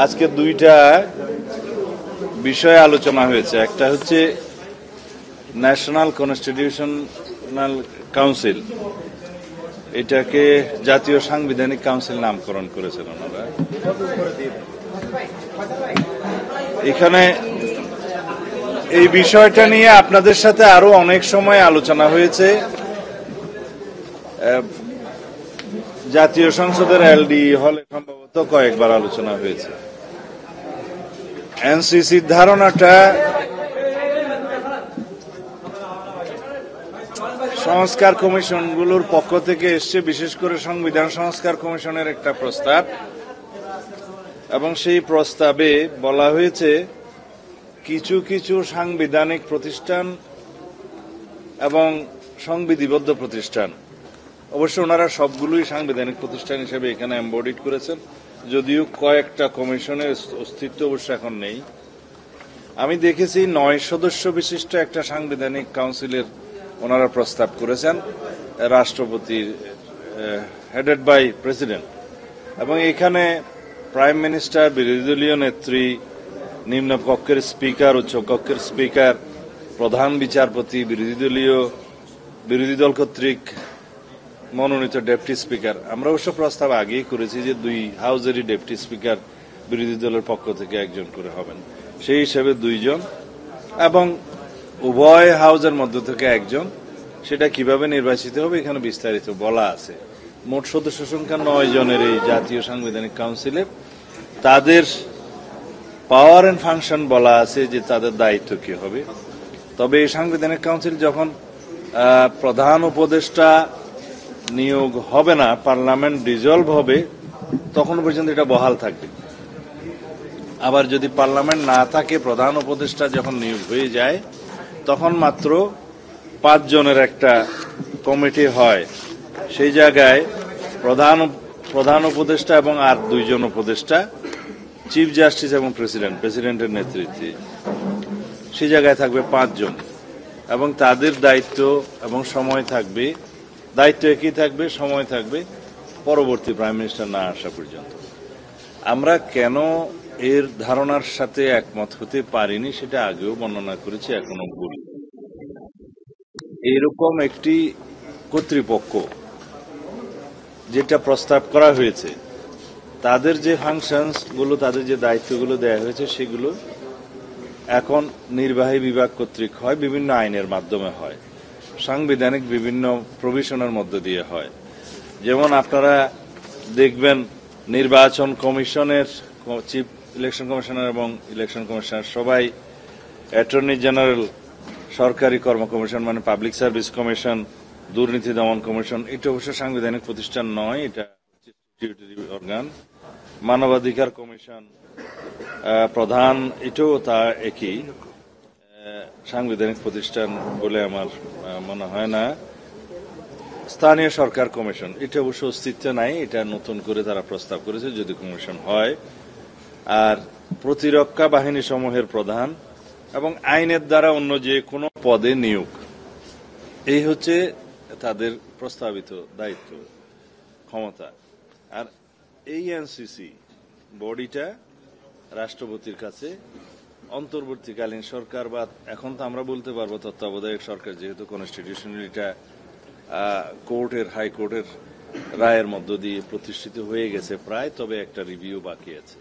আজকে দুইটা বিষয়ে আলোচনা হয়েছে। একটা হচ্ছে ন্যাশনাল কনস্টিটিউশনাল কাউন্সিল, এটাকে জাতীয় সাংবিধানিক কাউন্সিল নামকরণ করেছেন ওনারা। এখানে এই বিষয়টা নিয়ে আপনাদের সাথে আরো অনেক সময় আলোচনা হয়েছে। জাতীয় সংসদের এলডি হলে সম্ভবত কয়েকবার আলোচনা হয়েছে। এনসিসির ধারণাটা সংস্কার কমিশনগুলোর পক্ষ থেকে এসছে, বিশেষ করে সংবিধান সংস্কার কমিশনের একটা প্রস্তাব, এবং সেই প্রস্তাবে বলা হয়েছে কিছু কিছু সাংবিধানিক প্রতিষ্ঠান এবং সংবিধিবদ্ধ প্রতিষ্ঠান, অবশ্য ওনারা সবগুলোই সাংবিধানিক প্রতিষ্ঠান হিসেবে এখানে এমবডিড করেছেন, যদিও কয়েকটা কমিশনের অস্তিত্ব অবশ্য এখন নেই। আমি দেখেছি 9 সদস্য বিশিষ্ট একটা সাংবিধানিক কাউন্সিলের ওনারা প্রস্তাব করেছেন, রাষ্ট্রপতির হেডেড বাই প্রেসিডেন্ট, এবং এখানে প্রাইম মিনিস্টার, বিরোধী দলীয় নেত্রী, নিম্ন কক্ষের স্পিকার, উচ্চ কক্ষের স্পিকার, প্রধান বিচারপতি, বিরোধী দল কর্তৃক মনোনীত ডেপুটি স্পিকার। আমরা অবশ্য প্রস্তাব আগেই করেছি যে 2 হাউজেরই ডেপুটি স্পিকার বিরোধী দলের পক্ষ থেকে একজন করে হবেন, সেই হিসেবে 2 জন, এবং উভয় হাউজের মধ্য থেকে একজন। সেটা কিভাবে নির্বাচিত হবে এখানে বিস্তারিত বলা আছে। মোট সদস্য সংখ্যা 9 জনের এই জাতীয় সাংবিধানিক কাউন্সিলে তাদের পাওয়ার এন্ড ফাংশন বলা আছে যে তাদের দায়িত্ব কি হবে। তবে এই সাংবিধানিক কাউন্সিল যখন প্রধান উপদেষ্টা নিয়োগ হবে না, পার্লামেন্ট ডিজলভ হবে, তখন পর্যন্ত এটা বহাল থাকবে। আবার যদি পার্লামেন্ট না থাকে, প্রধান উপদেষ্টা যখন নিয়োগ হয়ে যায়, তখন মাত্র 5 জনের একটা কমিটি হয়। সেই জায়গায় প্রধান উপদেষ্টা এবং আর 2 জন উপদেষ্টা, চিফ জাস্টিস এবং প্রেসিডেন্টের নেতৃত্বে, সেই জায়গায় থাকবে 5 জন, এবং তাদের দায়িত্ব এবং সময় থাকবে, দায়িত্ব একই থাকবে, সময় থাকবে পরবর্তী প্রাইম মিনিস্টার না আসা পর্যন্ত। আমরা কেন এর ধারণার সাথে একমত হতে পারিনি সেটা আগেও বর্ণনা করেছি, এখনো বলি। এরকম একটি কর্তৃপক্ষ যেটা প্রস্তাব করা হয়েছে, তাদের যে ফাংশনস গুলো, তাদের যে দায়িত্বগুলো দেওয়া হয়েছে, সেগুলো এখন নির্বাহী বিভাগ কর্তৃক হয়, বিভিন্ন আইনের মাধ্যমে হয়, সাংবিধানিক বিভিন্ন প্রভিশনের মধ্য দিয়ে হয়। যেমন আপনারা দেখবেন নির্বাচন কমিশনের চিফ ইলেকশন কমিশনার এবং ইলেকশন কমিশনার সবাই, অ্যাটর্নি জেনারেল, সরকারি কর্ম কমিশন মানে পাবলিক সার্ভিস কমিশন, দুর্নীতি দমন কমিশন, এটা অবশ্য সাংবিধানিক প্রতিষ্ঠান নয়, এটা স্ট্যাটিউটরি অর্গান। মানবাধিকার কমিশন প্রধান, এটাও তা একই সাংবিধানিক প্রতিষ্ঠান বলে আমার মনে হয় না। স্থানীয় সরকার কমিশন, এটা অবশ্য অস্তিত্ব নাই, এটা নতুন করে তারা প্রস্তাব করেছে যদি কমিশন হয়। আর প্রতিরক্ষা বাহিনী সমূহের প্রধান এবং আইনের দ্বারা অন্য যে কোনো পদে নিয়োগ, এই হচ্ছে তাদের প্রস্তাবিত দায়িত্ব ক্ষমতা। আর এই এনসিসি বডিটা রাষ্ট্রপতির কাছে অন্তর্বর্তীকালীন সরকার, বা এখন তো আমরা বলতে পারবো তত্ত্বাবধায়ক সরকার, যেহেতু কনস্টিটিউশনালিটা কোর্টের, হাইকোর্টের রায়ের মধ্য দিয়ে প্রতিষ্ঠিত হয়ে গেছে প্রায়, তবে একটা রিভিউ বাকি আছে,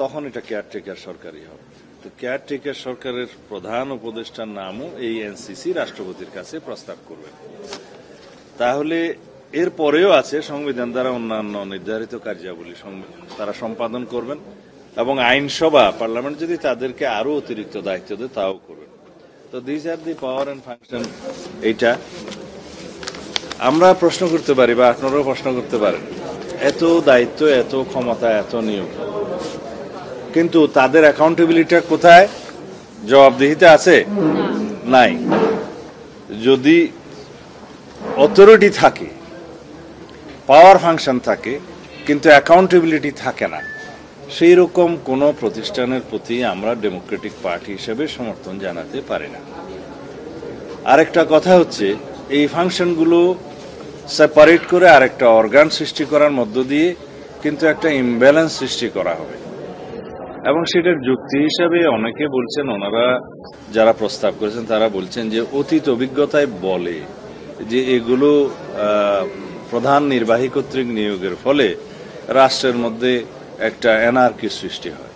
তখন এটা কেয়ারটেকার সরকারই হবে। তো কেয়ারটেকার সরকারের প্রধান উপদেষ্টার নামও এই এনসিসি রাষ্ট্রপতির কাছে প্রস্তাব করবে। তাহলে এর পরেও আছে সংবিধান দ্বারা অন্যান্য নির্ধারিত কার্যাবলী তারা সম্পাদন করবেন, এবং আইনসভা, পার্লামেন্ট যদি তাদেরকে আরো অতিরিক্ত দায়িত্ব দেয় তাও করবেন। তো this are the power and function. এইটা আমরা প্রশ্ন করতে পারি, বা আপনারাও প্রশ্ন করতে পারেন, এত দায়িত্ব, এত ক্ষমতা, এত নিয়োগ, কিন্তু তাদের অ্যাকাউন্টেবিলিটি কোথায়? জবাবদিহিতে আছে? নাই। যদি অথরিটি থাকে, পাওয়ার ফাংশন থাকে, কিন্তু অ্যাকাউন্টেবিলিটি থাকে না, সেই রকম কোন প্রতিষ্ঠানের প্রতি আমরা ডেমোক্রেটিক পার্টি হিসেবে সমর্থন জানাতে পারি না। আরেকটা কথা হচ্ছে, এই ফাংশনগুলো সেপারেট করে আরেকটা অর্গান সৃষ্টি করার মধ্য দিয়ে কিন্তু একটা ইমব্যালেন্স সৃষ্টি করা হবে। এবং সেটার যুক্তি হিসাবে অনেকে বলছেন, ওনারা যারা প্রস্তাব করেছেন তারা বলছেন যে অতীত অভিজ্ঞতায় বলে যে এগুলো প্রধান নির্বাহী কর্তৃক নিয়োগের ফলে রাষ্ট্রের মধ্যে একটা এনার্কি সৃষ্টি হয়,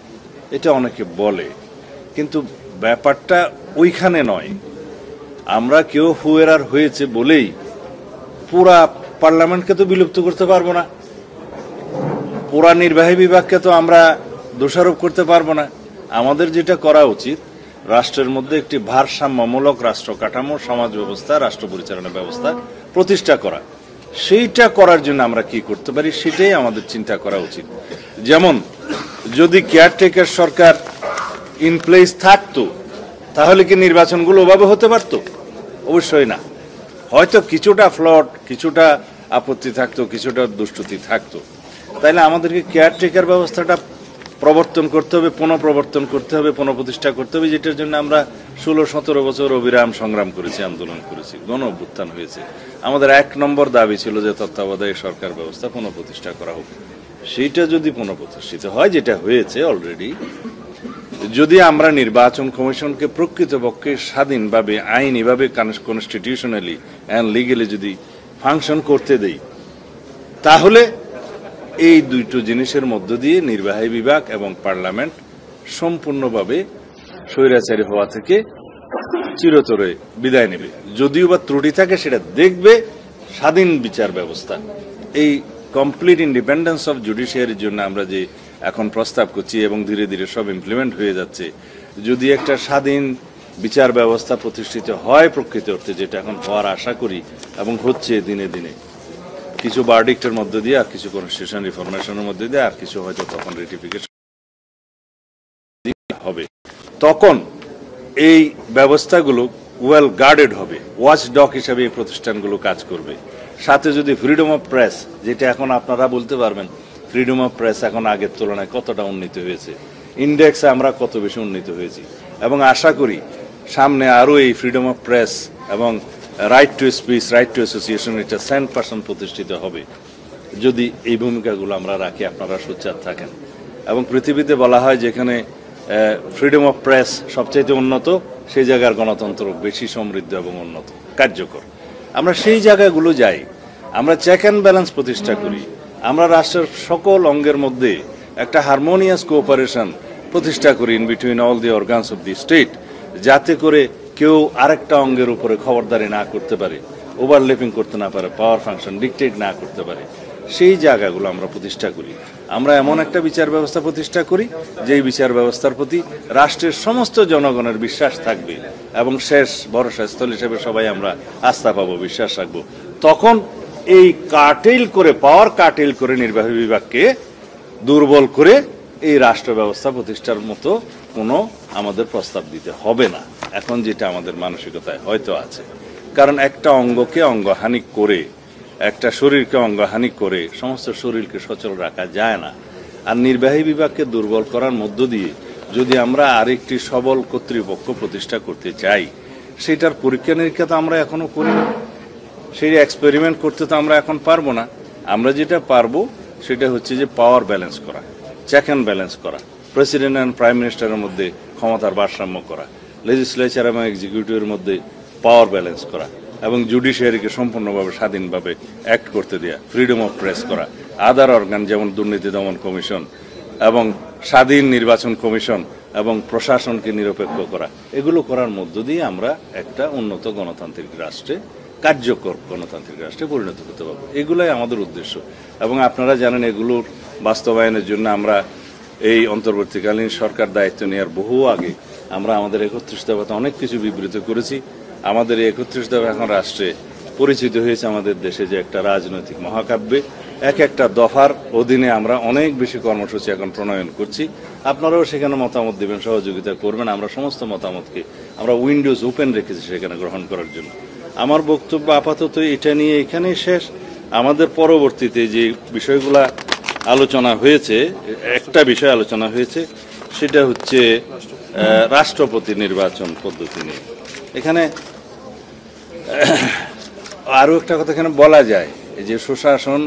এটা অনেকে বলে। কিন্তু ব্যাপারটা ওইখানে নয়। আমরা কেউ হুয়েরার হয়েছে বলেই পুরা পার্লামেন্টকে তো বিলুপ্ত করতে পারবো না, পুরা নির্বাহী বিভাগকে তো আমরা দোষারোপ করতে পারবো না। আমাদের যেটা করা উচিত, রাষ্ট্রের মধ্যে একটি ভারসাম্যমূলক রাষ্ট্র কাঠামো, সমাজ ব্যবস্থা, রাষ্ট্র পরিচালনা ব্যবস্থা প্রতিষ্ঠা করা। সেইটা করার জন্য আমরা কি করতে পারি সেটাই আমাদের চিন্তা করা উচিত। যেমন যদি কেয়ারটেকার সরকার ইন প্লেস থাকতো তাহলে কি নির্বাচনগুলো ওভাবে হতে পারতো? অবশ্যই না। হয়তো কিছুটা ফ্লট, কিছুটা আপত্তি থাকতো, কিছুটা দুষ্টুতি থাকতো। তাইলে আমাদেরকে কেয়ারটেকার ব্যবস্থাটা প্রবর্তন করতে হবে, পুনঃপ্রবর্তন করতে হবে, পুনঃপ্রতিষ্ঠা করতে হবে, যেটার জন্য আমরা 16-17 বছর অবিরাম সংগ্রাম করেছি, আন্দোলন করেছি, গণ অভ্যুত্থান হয়েছে। আমাদের 1 নম্বর দাবি ছিল যে তত্ত্বাবধায়ক সরকার ব্যবস্থা পুনঃপ্রতিষ্ঠা করা হোক। সেইটা যদি পুনঃপ্রতিষ্ঠিত হয়, যেটা হয়েছে অলরেডি, যদি আমরা নির্বাচন কমিশনকে প্রকৃতপক্ষে স্বাধীনভাবে, আইনিভাবে, কনস্টিটিউশনালি অ্যান্ড লিগালি যদি ফাংশন করতে দেই, তাহলে এই দুটো জিনিসের মধ্য দিয়ে নির্বাহী বিভাগ এবং পার্লামেন্ট সম্পূর্ণভাবে স্বৈরাচারী হওয়া থেকে চিরতরে বিদায় নেবে। যদিও বা ত্রুটি থাকে সেটা দেখবে স্বাধীন বিচার ব্যবস্থা। এই কমপ্লিট ইন্ডিপেন্ডেন্স অফ জুডিশিয়ারির জন্য আমরা যে এখন প্রস্তাব করছি এবং ধীরে ধীরে সব ইমপ্লিমেন্ট হয়ে যাচ্ছে, যদি একটা স্বাধীন বিচার ব্যবস্থা প্রতিষ্ঠিত হয় প্রকৃত অর্থে, যেটা এখন হওয়ার আশা করি এবং হচ্ছে দিনে দিনে, কিছু ভার্ডিক্টের মধ্যে দিয়ে, আর কিছু কনস্টিটিউশন রিফরমেশনের মধ্যে দিয়ে, আর কিছু হয়তো তখন রেটিফিকেশন হবে, তখন এই ব্যবস্থাগুলো ওয়েল গার্ডেড হবে, ওয়াচ ডগ হিসাবে এই প্রতিষ্ঠানগুলো কাজ করবে। সাথে যদি ফ্রিডম অফ প্রেস, যেটা এখন আপনারা বলতে পারবেন ফ্রিডম অফ প্রেস এখন আগের তুলনায় কতটা উন্নীত হয়েছে, ইন্ডেক্সে আমরা কত বেশি উন্নীত হয়েছি, এবং আশা করি সামনে আরও এই ফ্রিডম অফ প্রেস এবং right to speech, right two association, এটা 100% প্রতিষ্ঠিত হবে যদি এই ভূমিকাগুলো আমরা রাখি, আপনারা সোচ্চার থাকেন। এবং পৃথিবীতে বলা হয় যেখানে ফ্রিডম অফ প্রেস সবচাইতে উন্নত, সেই জায়গার গণতন্ত্র বেশি সমৃদ্ধ এবং উন্নত, কার্যকর। আমরা সেই জায়গাগুলো যাই, আমরা চেক অ্যান্ড ব্যালেন্স প্রতিষ্ঠা করি, আমরা রাষ্ট্রের সকল অঙ্গের মধ্যে একটা হারমোনিয়াস কোঅপারেশন প্রতিষ্ঠা করি in between all the organs of the state, যাতে করে কেউ আরেকটা অঙ্গের উপরে খবরদারি না করতে পারে, ওভারল্যাপিং করতে না পারে, পাওয়ার ফাংশন ডিকটেট না করতে পারে। সেই জায়গাগুলো আমরা প্রতিষ্ঠা করি। আমরা এমন একটা বিচার ব্যবস্থা প্রতিষ্ঠা করি যেই বিচার ব্যবস্থার প্রতি রাষ্ট্রের সমস্ত জনগণের বিশ্বাস থাকবে এবং শেষ ভরসা স্থল হিসেবে সবাই আমরা আস্থা পাবো, বিশ্বাস রাখবো। তখন এই কাটেল করে, পাওয়ার কাটেল করে নির্বাহী বিভাগকে দুর্বল করে এই রাষ্ট্র ব্যবস্থা প্রতিষ্ঠার মতো কোনো আমাদের প্রস্তাব দিতে হবে না, এখন যেটা আমাদের মানসিকতায় হয়তো আছে। কারণ একটা অঙ্গকে অঙ্গহানি করে, একটা শরীরকে অঙ্গহানি করে সমস্ত শরীরকে সচল রাখা যায় না। আর নির্বাহী বিভাগকে দুর্বল করার মধ্য দিয়ে যদি আমরা আরেকটি সবল কর্তৃপক্ষ প্রতিষ্ঠা করতে চাই, সেটার পরীক্ষা নিরীক্ষা তো আমরা এখনো করি না, সেই এক্সপেরিমেন্ট করতে তো আমরা এখন পারবো না। আমরা যেটা পারবো সেটা হচ্ছে যে পাওয়ার ব্যালেন্স করা, চেক অ্যান্ড ব্যালেন্স করা, প্রেসিডেন্ট অ্যান্ড প্রাইম মিনিস্টারের মধ্যে ক্ষমতার ভারসাম্য করা, লেজিসলেচার এবং এক্সিকিউটিভের মধ্যে পাওয়ার ব্যালেন্স করা, এবং জুডিশিয়ারিকে সম্পূর্ণভাবে স্বাধীনভাবে অ্যাক্ট করতে দেওয়া, ফ্রিডম অফ প্রেস করা, আদার অর্গান যেমন দুর্নীতি দমন কমিশন এবং স্বাধীন নির্বাচন কমিশন এবং প্রশাসনকে নিরপেক্ষ করা, এগুলো করার মধ্য দিয়ে আমরা একটা উন্নত গণতান্ত্রিক রাষ্ট্রে, কার্যকর গণতান্ত্রিক রাষ্ট্রে পরিণত হতে পারবো। এগুলোই আমাদের উদ্দেশ্য। এবং আপনারা জানেন এগুলোর বাস্তবায়নের জন্য আমরা এই অন্তর্বর্তীকালীন সরকার দায়িত্ব নেওয়ার বহু আগে আমরা আমাদের 31 দফাতে অনেক কিছু বিবৃত করেছি। আমাদের এই 31 দফা এখন রাষ্ট্রে পরিচিত হয়েছে আমাদের দেশে যে একটা রাজনৈতিক মহাকাব্যে। এক একটা দফার অধীনে আমরা অনেক বেশি কর্মসূচি এখন প্রণয়ন করছি। আপনারাও সেখানে মতামত দেবেন, সহযোগিতা করবেন। আমরা সমস্ত মতামতকে আমরা উইন্ডোজ ওপেন রেখেছি সেখানে গ্রহণ করার জন্য। আমার বক্তব্য আপাতত এটা নিয়ে এখানেই শেষ। আমাদের পরবর্তীতে যে বিষয়গুলা আলোচনা হয়েছে, একটা বিষয় আলোচনা হয়েছে, সেটা হচ্ছে রাষ্ট্রপতি নির্বাচন পদ্ধতি নিয়ে। এখানে আরও একটা কথা এখানে বলা যায় যে সুশাসন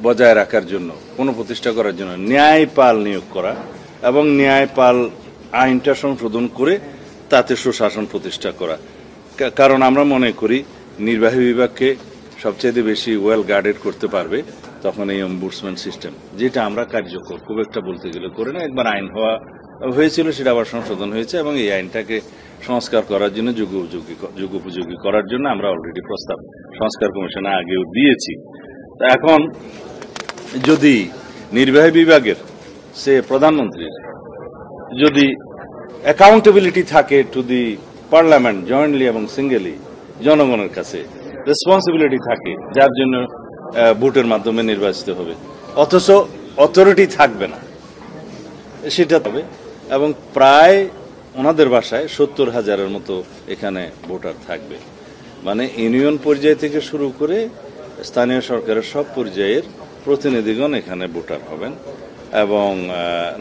বজায় রাখার জন্য, পুনঃপ্রতিষ্ঠা করার জন্য ন্যায়পাল নিয়োগ করা এবং ন্যায়পাল আইনটা সংশোধন করে তাতে সুশাসন প্রতিষ্ঠা করা। কারণ আমরা মনে করি নির্বাহী বিভাগকে সবচেয়ে বেশি ওয়েল গার্ডেড করতে পারবে তখন এই অম্বুডসম্যান সিস্টেম, যেটা আমরা কার্যকর খুব একটা বলতে গেলে করে না। একবার আইন হয়েছিল, সেটা আবার সংশোধন হয়েছে এবং এই আইনটাকে সংস্কার করার জন্য যুগোপযোগী করার জন্য আমরা অলরেডি প্রস্তাব সংস্কার কমিশনে আগেও দিয়েছি। এখন যদি নির্বাহী বিভাগের সে প্রধানমন্ত্রীর যদি অ্যাকাউন্টেবিলিটি থাকে টু দি পার্লামেন্ট জয়েন্টলি এবং সিঙ্গেলি, জনগণের কাছে রেসপন্সিবিলিটি থাকে যার জন্য ভোটের মাধ্যমে নির্বাচিত হবে, অথচ অথরিটি থাকবে না, সেটা হবে। এবং প্রায় ওনাদের বাসায় 70,000-এর মতো এখানে ভোটার থাকবে, মানে ইউনিয়ন পর্যায় থেকে শুরু করে স্থানীয় সরকারের সব পর্যায়ের প্রতিনিধিগণ এখানে ভোটার হবেন এবং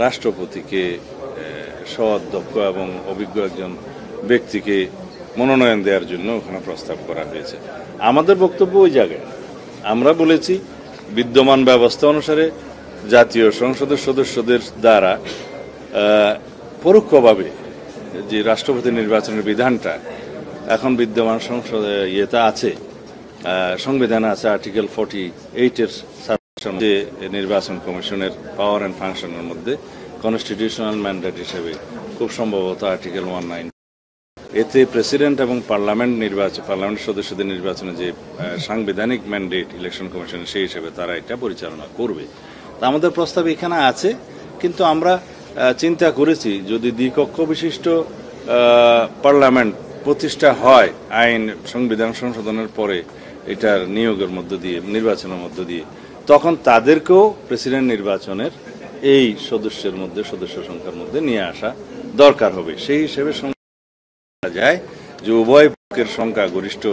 রাষ্ট্রপতিকে সৎ, দক্ষ এবং অভিজ্ঞ একজন ব্যক্তিকে মনোনয়ন দেওয়ার জন্য ওখানে প্রস্তাব করা হয়েছে। আমাদের বক্তব্য ওই জায়গায় আমরা বলেছি বিদ্যমান ব্যবস্থা অনুসারে জাতীয় সংসদের সদস্যদের দ্বারা পরোক্ষভাবে যে রাষ্ট্রপতি নির্বাচনের বিধানটা এখন বিদ্যমান ইয়েতে আছে, সংবিধানে আছে আর্টিকেল 48-এর যে নির্বাচন কমিশনের পাওয়ার অ্যান্ড ফাংশনের মধ্যে কনস্টিটিউশনাল ম্যান্ডেট হিসেবে খুব সম্ভবত আর্টিকেল 19, এতে প্রেসিডেন্ট এবং পার্লামেন্ট সদস্যদের নির্বাচনে যে সাংবিধানিক ম্যান্ডেট ইলেকশন কমিশনের সেই হিসেবে তারা এটা পরিচালনা করবে। তা আমাদের প্রস্তাব এখানে আছে, কিন্তু আমরা চিন্তা করেছি যদি দ্বিকক্ষ বিশিষ্ট পার্লামেন্ট প্রতিষ্ঠা হয় আইন সংবিধান সংশোধনের পরে এটার নিয়োগের মধ্য দিয়ে, নির্বাচনের মধ্য দিয়ে, তখন তাদেরকেও প্রেসিডেন্ট নির্বাচনের এই সদস্য সংখ্যার মধ্যে নিয়ে আসা দরকার হবে। সেই হিসেবে যায় যে উভয় পক্ষের সংখ্যাগরিষ্ঠ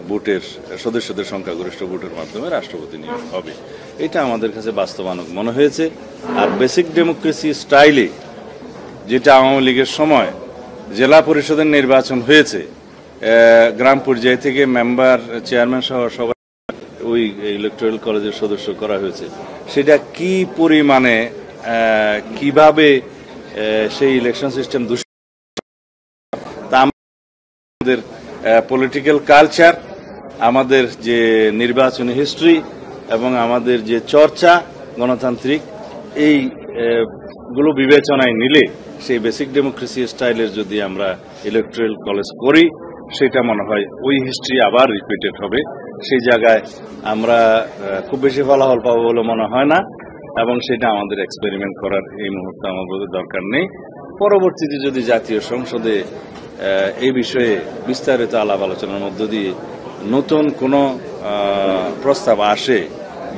ভোটের সদস্যদের সংখ্যাগরিষ্ঠ ভোটের মাধ্যমে রাষ্ট্রপতি নিয়োগ হবে। এটা আমাদের কাছে বাস্তবায়ন মনে হয়েছে। আর বেসিক ডেমোক্রেসি স্টাইলে যেটা আওয়ামী লীগের সময় জেলা পরিষদের নির্বাচন হয়েছে, গ্রাম পর্যায় থেকে মেম্বার, চেয়ারম্যান সহ সবাই ওই ইলেকটোরাল কলেজের সদস্য করা হয়েছে, সেটা কি পরিমাণে কিভাবে সেই ইলেকশন সিস্টেম আমাদের পলিটিক্যাল কালচার, আমাদের যে নির্বাচনী হিস্ট্রি এবং আমাদের যে চর্চা গণতান্ত্রিক, এই গুলো বিবেচনায় নিলে সেই বেসিক ডেমোক্রেসি স্টাইলের যদি আমরা ইলেকটোরাল কলেজ করি, সেটা মনে হয় ওই হিস্ট্রি আবার রিপিটেড হবে। সেই জায়গায় আমরা খুব বেশি ফলাফল পাবো বলে মনে হয় না, এবং সেটা আমাদের এক্সপেরিমেন্ট করার এই মুহূর্তে আমাদের দরকার নেই। পরবর্তীতে যদি জাতীয় সংসদে এই বিষয়ে বিস্তারিত আলাপ আলোচনার মধ্য দিয়ে নতুন কোনো প্রস্তাব আসে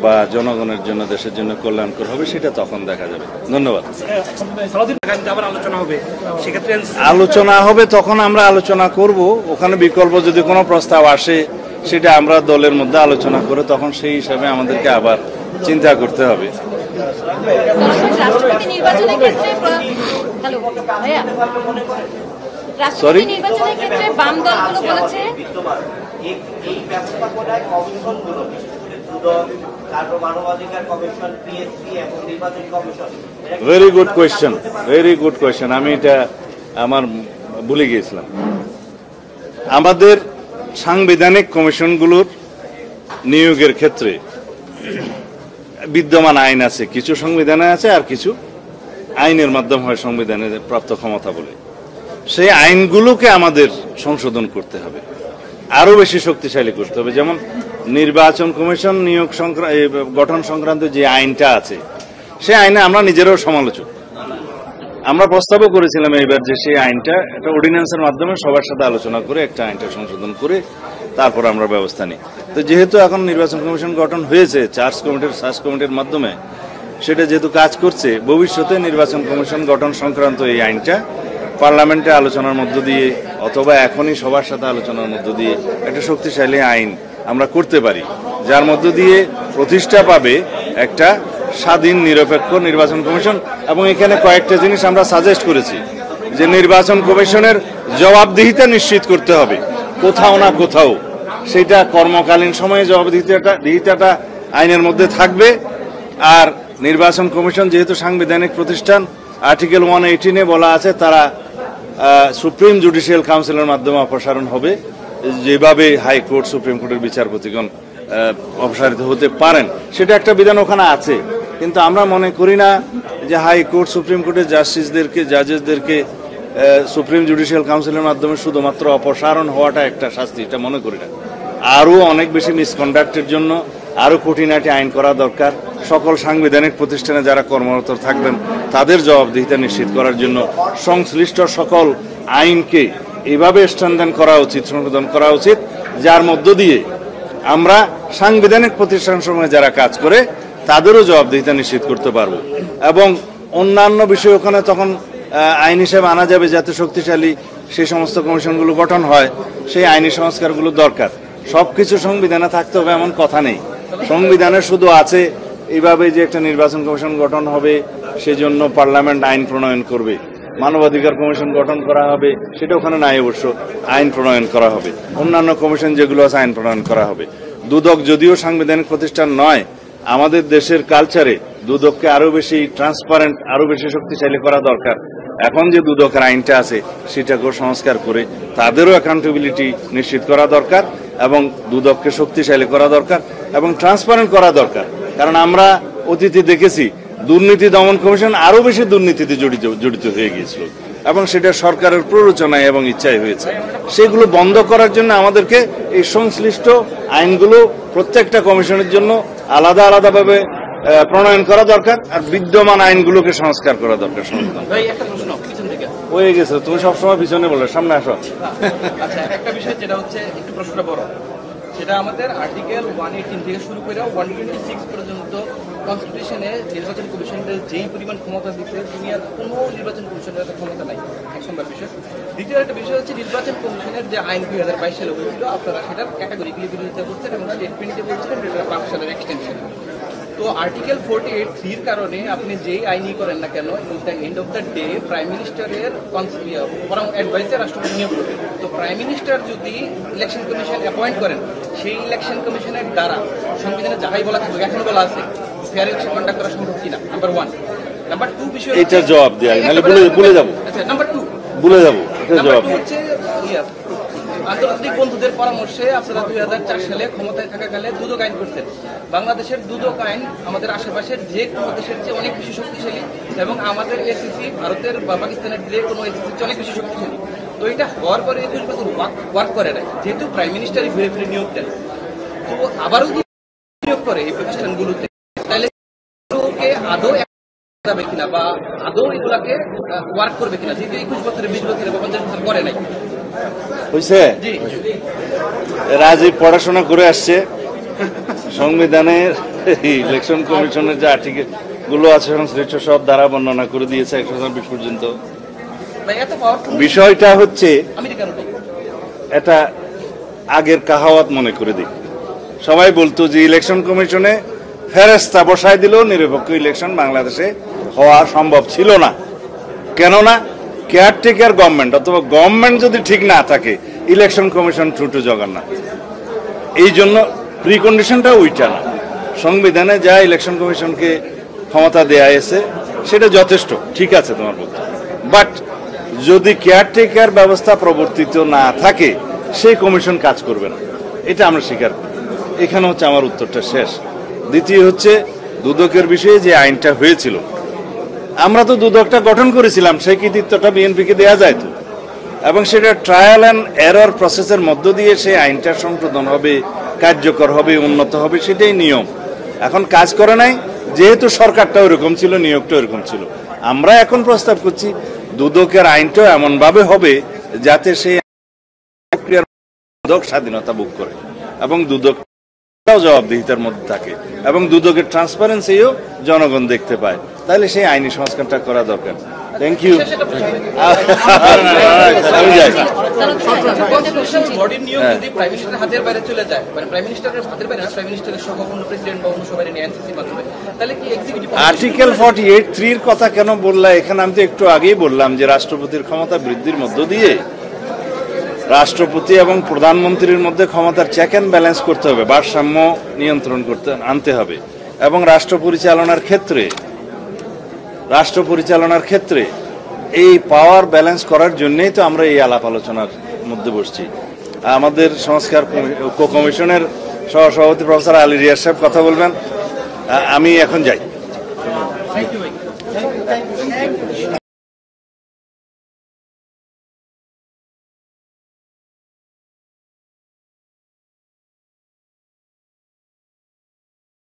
বা জনগণের জন্য, দেশের জন্য কল্যাণকর হবে, সেটা তখন দেখা যাবে। ধন্যবাদ। আলোচনা হবে, তখন আমরা আলোচনা করব। ওখানে বিকল্প যদি কোনো প্রস্তাব আসে সেটা আমরা দলের মধ্যে আলোচনা করে তখন সেই হিসাবে আমাদেরকে আবার চিন্তা করতে হবে। Sorry, very good question. আমি এটা আমার ভুলে গিয়েছিলাম। আমাদের সাংবিধানিক কমিশনগুলোর নিয়োগের ক্ষেত্রে বিদ্যমান আইন আছে, কিছু সংবিধানে আছে আর কিছু আইনের মাধ্যমে হয় সংবিধানের প্রাপ্ত ক্ষমতা বলে। সেই আইনগুলোকে আমাদের সংশোধন করতে হবে, আরো বেশি শক্তিশালী করতে হবে। যেমন নির্বাচন কমিশন নিয়োগ গঠন সংক্রান্ত যে আইনটা আছে, সেই আইনে আমরা নিজেরাও সমালোচক। আমরা প্রস্তাবও করেছিলাম এইবার যে সেই আইনটা একটা অর্ডিন্যান্সের মাধ্যমে সবার সাথে আলোচনা করে একটা আইনটা সংশোধন করে তারপর আমরা ব্যবস্থা নিই। তো যেহেতু এখন নির্বাচন কমিশন গঠন হয়েছে সার্চ কমিটির মাধ্যমে, সেটা যেহেতু কাজ করছে, ভবিষ্যতে নির্বাচন কমিশন গঠন সংক্রান্ত এই আইনটা পার্লামেন্টে আলোচনার মধ্য দিয়ে অথবা এখনই সবার সাথে আলোচনার মধ্য দিয়ে একটা শক্তিশালী আইন আমরা করতে পারি, যার মধ্য দিয়ে প্রতিষ্ঠা পাবে একটা স্বাধীন নিরপেক্ষ নির্বাচন কমিশন। এবং এখানে কয়েকটা জিনিস আমরা সাজেস্ট করেছি যে নির্বাচন কমিশনের জবাবদিহিতা নিশ্চিত করতে হবে কোথাও না কোথাও। সেটা কর্মকালীন সময়ে জবাবদিহিতাটা আইনের মধ্যে থাকবে আর নির্বাচন কমিশন যেহেতু সাংবিধানিক প্রতিষ্ঠান, আর্টিকেল 118 বলা আছে তারা সুপ্রিম জুডিশিয়াল কাউন্সিলের মাধ্যমে অপসারণ হবে, যেভাবে হাইকোর্ট সুপ্রিম কোর্টের বিচারপতিগণ অপসারিত হতে পারেন সেটা একটা বিধান ওখানে আছে। কিন্তু আমরা মনে করি না যে হাইকোর্ট সুপ্রিম কোর্টের জাজেসদেরকে সুপ্রিম জুডিশিয়াল কাউন্সিলের মাধ্যমে শুধুমাত্র অপসারণ হওয়াটা একটা শাস্তি, এটা মনে করি না। আরও অনেক বেশি মিসকন্ডাক্টের জন্য আরও খুঁটিনাটি আইন করা দরকার। সকল সাংবিধানিক প্রতিষ্ঠানে যারা কর্মরত থাকবেন তাদের জবাবদিহিতা নিশ্চিত করার জন্য সংশ্লিষ্ট সকল আইনকে এভাবে স্ট্রেনথেন করা উচিত, সংশোধন করা উচিত, যার মধ্য দিয়ে আমরা সাংবিধানিক প্রতিষ্ঠানসমূহে যারা কাজ করে তাদেরও জবাবদিহিতা নিশ্চিত করতে পারবো। এবং অন্যান্য বিষয় ওখানে তখন আইন হিসেবে আনা যাবে, যাতে শক্তিশালী সেই সমস্ত কমিশনগুলো গঠন হয়। সেই আইনি সংস্কারগুলো দরকার। সবকিছু সংবিধানে থাকতে হবে এমন কথা নেই। সংবিধানে শুধু আছে এইভাবে যে একটা নির্বাচন কমিশন গঠন হবে, সেজন্য পার্লামেন্ট আইন প্রণয়ন করবে, মানবাধিকার কমিশন গঠন করা হবে, সেটা ওখানে নাই। অবশ্য আইন প্রণয়ন করা হবে, অন্যান্য কমিশন যেগুলো আছে আইন প্রণয়ন করা হবে। দুদক যদিও সাংবিধানিক প্রতিষ্ঠান নয়, আমাদের দেশের কালচারে দুদককে আরো বেশি ট্রান্সপারেন্ট, আরো বেশি শক্তিশালী করা দরকার। এখন যে দুদকের আইনটা আছে সেটাকেও সংস্কার করে তাদেরও অ্যাকাউন্টেবিলিটি নিশ্চিত করা দরকার এবং দুদককে শক্তিশালী করা দরকার এবং ট্রান্সপারেন্ট করা দরকার। কারণ আমরা অতীতে দেখেছি দুর্নীতি দমন কমিশন আরো বেশি দুর্নীতিতে জড়িত হয়ে গিয়েছিল এবং সেটা সরকারের প্ররোচনায় এবং ইচ্ছায় হয়েছে। সেগুলো বন্ধ করার জন্য আমাদেরকে এই সংশ্লিষ্ট আইনগুলো প্রত্যেকটা কমিশনের জন্য আলাদা আলাদাভাবে প্রণয়ন করা দরকার আর বিদ্যমান আইনগুলোকে সংস্কার করা দরকার। হয়ে গেছে, তুমি সবসময় পিছনে বলো, সামনে আসো। আচ্ছা, একটা বিষয় যেটা হচ্ছে একটু প্রশ্নটা বড়, সেটা আমাদের আর্টিকেল 118 থেকে শুরু করে 126 পর্যন্ত কনস্টিটিউশনে নির্বাচন কমিশনের যেই পরিমাণ ক্ষমতা দিচ্ছে দুনিয়ার কোনো নির্বাচন কমিশনের ক্ষমতা নাই। এক নম্বর বিষয়। দ্বিতীয় একটা বিষয় হচ্ছে নির্বাচন কমিশনের যে আইন 2022 সালে হয়েছিল, আপনারা সেটার ক্যাটাগরিগুলি বিরোধিতা করছেন এবং স্টেটমেন্টে বলছিলেন এটা 5 সালের এক্সটেনশন। তো আর্টিকেল 48(3)র কারণে আপনি যেই আইনই করেন না কেন, end of the day prime মিনিস্টারের অ্যাডভাইসে রাষ্ট্রপতি নিয়োগ করবেন। তো প্রাইম মিনিস্টার যদি ইলেকশন কমিশন অ্যাপয়েন্ট করেন, সেই ইলেকশন কমিশনের দ্বারা সংবিধানে যাহাই বলা থাকবে, এখনো বলা আছে ফেয়ার ইলেকশন কন্ডাক্ট করা সম্ভব কিনা, নাম্বার 1। নাম্বার 2 বিষয় এটা জবাব দেয়া, নালে ভুলে যাব। আচ্ছা, নাম্বার 2 ভুলে যাব, এটা জবাব হচ্ছে আন্তর্জাতিক বন্ধুদের পরামর্শে আপনারা 2004 সালে ক্ষমতায় থাকাকালে দুদক আইন করতেন। বাংলাদেশের দুদক আইন আমাদের আশেপাশের যে কোনো দেশের চেয়ে অনেক বেশি শক্তিশালী এবং আমাদের এসিসি ভারতের বা পাকিস্তানের যে কোনো এসিসির চেয়ে অনেক বেশি শক্তিশালী। তো এটা হওয়ার পরে 21 বছর ওয়ার্ক করে না, যেহেতু প্রাইম মিনিস্টারই ঘুরে ফিরে নিয়োগ দেন। তো আবারও যদি নিয়োগ করে এই প্রতিষ্ঠানগুলোতে, তাহলে আদৌ যাবে কিনা বা আদৌ এগুলাকে ওয়ার্ক করবে কিনা, যেহেতু 21 বছরে 20 বছরে বা 50 বছর করে নাই। হয়েছে, রাজীব পড়াশোনা করে আসছে। সংবিধানের ইলেকশন কমিশনের যে আর্টিকেল গুলো আছে সংশ্লিষ্ট সব ধারা বর্ণনা করে দিয়েছে 126 পর্যন্ত। বিষয়টা হচ্ছে এটা আগের কাহাওয়াত মনে করে দিই। সবাই বলতো যে ইলেকশন কমিশনে ফেরেস্তা বসায় দিলেও নিরপেক্ষ ইলেকশন বাংলাদেশে হওয়া সম্ভব ছিল না। কেননা কেয়ারটেকার গভর্নমেন্ট অথবা গভর্নমেন্ট যদি ঠিক না থাকে, ইলেকশন কমিশন ট্রু জগন্নাথ। এই জন্য প্রিকন্ডিশনটা ওইটা না। সংবিধানে যা ইলেকশন কমিশনকে ক্ষমতা দেয়া হয়েছে সেটা যথেষ্ট, ঠিক আছে তোমার বক্তব্য। বাট যদি কেয়ারটেকার ব্যবস্থা প্রবর্তিত না থাকে, সেই কমিশন কাজ করবে না, এটা আমরা স্বীকার করি। এখানে হচ্ছে আমার উত্তরটা শেষ। দ্বিতীয় হচ্ছে দুদকের বিষয়ে যে আইনটা হয়েছিল, আমরা তো দুদকটা গঠন করেছিলাম, সেই কৃতিত্বটা বিএনপিকে দেওয়া যায় তো, এবং সেটা ট্রায়াল অ্যান্ড এরর প্রসেসের মধ্য দিয়ে সেই আইনটা সংশোধন হবে, কার্যকর হবে, উন্নত হবে, সেটাই নিয়ম। এখন কাজ করে নাই, যেহেতু সরকারটা ওরকম ছিল, নিয়োগটা ওরকম ছিল। আমরা এখন প্রস্তাব করছি দুদকের আইনটা এমন ভাবে হবে যাতে সেই দুদক স্বাধীনতা ভোগ করে এবং দুদক জবাবদিহিতার মধ্যে থাকে এবং দুদকের ট্রান্সপারেন্সিও জনগণ দেখতে পায়। তাহলে সেই আইনি সংস্কারটা করা দরকার। Thank you. আমি যাই। বডির নিয়োগ যদি প্রাইম মিনিস্টারের হাতের বাইরে চলে যায়, মানে প্রাইম মিনিস্টারের হাতের বাইরে না, প্রাইম মিনিস্টারের সহ কোনো প্রেসিডেন্ট বা অন্য সবাই নিয়ে এনসিসির মাধ্যমে, তাহলে কি এক্সিকিউটিভ আর্টিকেল 48(3)-র কথা কেন বললা? এখানে আমি তো একটু আগেই বললাম যে রাষ্ট্রপতির ক্ষমতা বৃদ্ধির মধ্য দিয়ে রাষ্ট্রপতি এবং প্রধানমন্ত্রীর মধ্যে ক্ষমতার চেক অ্যান্ড ব্যালেন্স করতে হবে, ভারসাম্য নিয়ন্ত্রণ করতে আনতে হবে এবং রাষ্ট্র পরিচালনার ক্ষেত্রে এই পাওয়ার ব্যালেন্স করার জন্যই তো আমরা এই আলাপ আলোচনার মধ্যে বসছি। আমাদের সংস্কার কমিশনের সহসভাপতি প্রফেসর আলী রিয়াজ সাহেব কথা বলবেন। আমি এখন যাই।